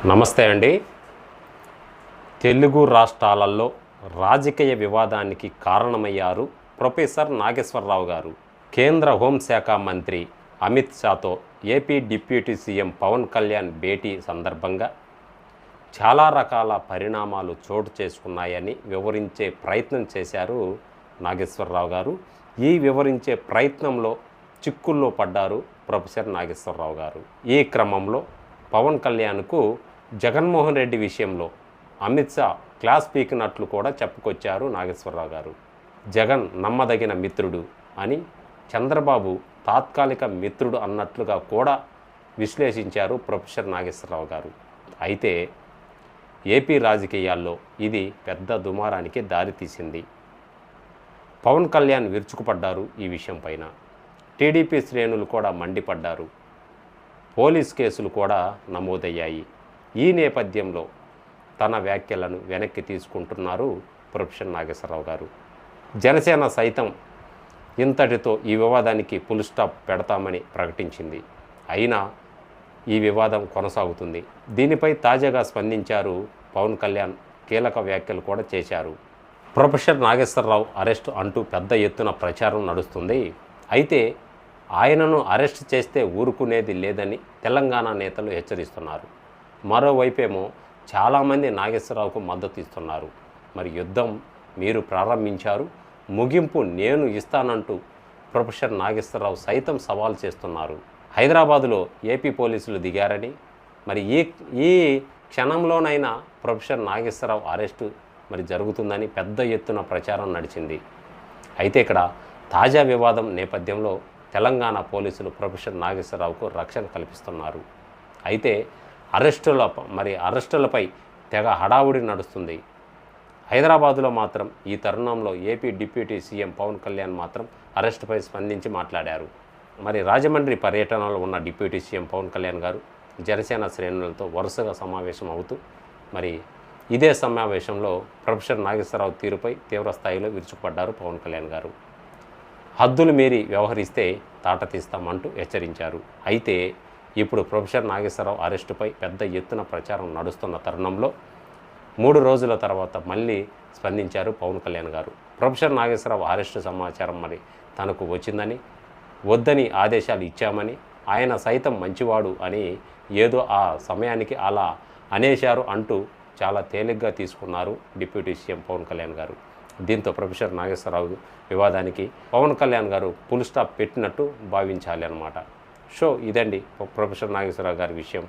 నమస్తే అండి. తెలుగు రాష్ట్రాలలో రాజకీయ వివాదానికి కారణమయ్యారు ప్రొఫెసర్ నాగేశ్వరరావు గారు. కేంద్ర హోంశాఖ మంత్రి అమిత్ షాతో AP deputy CM Pawan Kalyan భేటీ సందర్భంగా చాలా రకాల పరిణామాలు చోటు చేసుకున్నాయని వివరించే ప్రయత్నం చేశారు నాగేశ్వరరావు గారు. ఈ వివరించే ప్రయత్నంలో చిక్కుల్లో పడ్డారు ప్రొఫెసర్ నాగేశ్వరరావు గారు. ఈ క్రమంలో పవన్ కళ్యాణ్కు జగన్మోహన్ రెడ్డి విషయంలో అమిత్ షా క్లాస్ పీకినట్లు కూడా చెప్పుకొచ్చారు నాగేశ్వరరావు గారు. జగన్ నమ్మదగిన మిత్రుడు అని, చంద్రబాబు తాత్కాలిక మిత్రుడు అన్నట్లుగా కూడా విశ్లేషించారు ప్రొఫెసర్ నాగేశ్వరరావు గారు. అయితే ఏపీ రాజకీయాల్లో ఇది పెద్ద దుమారానికి దారితీసింది. పవన్ కళ్యాణ్ విరుచుకుపడ్డారు ఈ విషయం పైన. టీడీపీ శ్రేణులు కూడా మండిపడ్డారు. పోలీస్ కేసులు కూడా నమోదయ్యాయి. ఈ నేపథ్యంలో తన వ్యాఖ్యలను వెనక్కి తీసుకుంటున్నారు ప్రొఫెసర్ నాగేశ్వరరావు గారు. జనసేన సైతం ఇంతటితో ఈ వివాదానికి ఫుల్ స్టాప్ పెడతామని ప్రకటించింది. అయినా ఈ వివాదం కొనసాగుతుంది. దీనిపై తాజాగా స్పందించారు పవన్ కళ్యాణ్. కీలక వ్యాఖ్యలు కూడా చేశారు. ప్రొఫెసర్ నాగేశ్వరరావు అరెస్ట్ అంటూ పెద్ద ఎత్తున ప్రచారం నడుస్తుంది. అయితే ఆయనను అరెస్ట్ చేస్తే ఊరుకునేది లేదని తెలంగాణ నేతలు హెచ్చరిస్తున్నారు. మరోవైపేమో చాలామంది నాగేశ్వరరావుకు మద్దతు ఇస్తున్నారు. మరి యుద్ధం మీరు ప్రారంభించారు, ముగింపు నేను ఇస్తానంటూ ప్రొఫెసర్ నాగేశ్వరరావు సైతం సవాల్ చేస్తున్నారు. హైదరాబాదులో ఏపీ పోలీసులు దిగారని, మరి ఈ క్షణంలోనైనా ప్రొఫెసర్ నాగేశ్వరరావు అరెస్టు మరి జరుగుతుందని పెద్ద ఎత్తున ప్రచారం నడిచింది. అయితే ఇక్కడ తాజా వివాదం నేపథ్యంలో తెలంగాణ పోలీసులు ప్రొఫెసర్ నాగేశ్వరరావుకు రక్షణ కల్పిస్తున్నారు. అయితే అరెస్టులపై తెగ హడావుడి నడుస్తుంది. హైదరాబాదులో మాత్రం ఈ తరుణంలో AP deputy CM Pawan Kalyan మాత్రం అరెస్టుపై స్పందించి మాట్లాడారు. మరి రాజమండ్రి పర్యటనలో ఉన్న డిప్యూటీ సీఎం పవన్ కళ్యాణ్ గారు జనసేన శ్రేణులతో వరుసగా సమావేశం అవుతూ మరి ఇదే సమావేశంలో ప్రొఫెసర్ నాగేశ్వరరావు తీరుపై తీవ్రస్థాయిలో విరుచుకుపడ్డారు పవన్ కళ్యాణ్ గారు. హద్దులు మీరి వ్యవహరిస్తే తాట తీస్తామంటూ హెచ్చరించారు. అయితే ఇప్పుడు ప్రొఫెసర్ నాగేశ్వరరావు అరెస్టుపై పెద్ద ఎత్తున ప్రచారం నడుస్తున్న తరుణంలో 3 రోజుల తర్వాత మళ్ళీ స్పందించారు పవన్ కళ్యాణ్ గారు. ప్రొఫెసర్ నాగేశ్వరరావు అరెస్టు సమాచారం మరి తనకు వచ్చిందని, వద్దని ఆదేశాలు ఇచ్చామని, ఆయన సైతం మంచివాడు అని ఏదో ఆ సమయానికి అలా అనేశారు అంటూ చాలా తేలిగ్గా తీసుకున్నారు డిప్యూటీ సీఎం పవన్ కళ్యాణ్ గారు. దీంతో ప్రొఫెసర్ నాగేశ్వరరావు వివాదానికి పవన్ కళ్యాణ్ గారు ఫుల్ స్టాప్ పెట్టినట్టు భావించాలి అన్నమాట. ఇదండి ప్రొఫెసర్ నాగేశ్వరరావు గారి విషయం.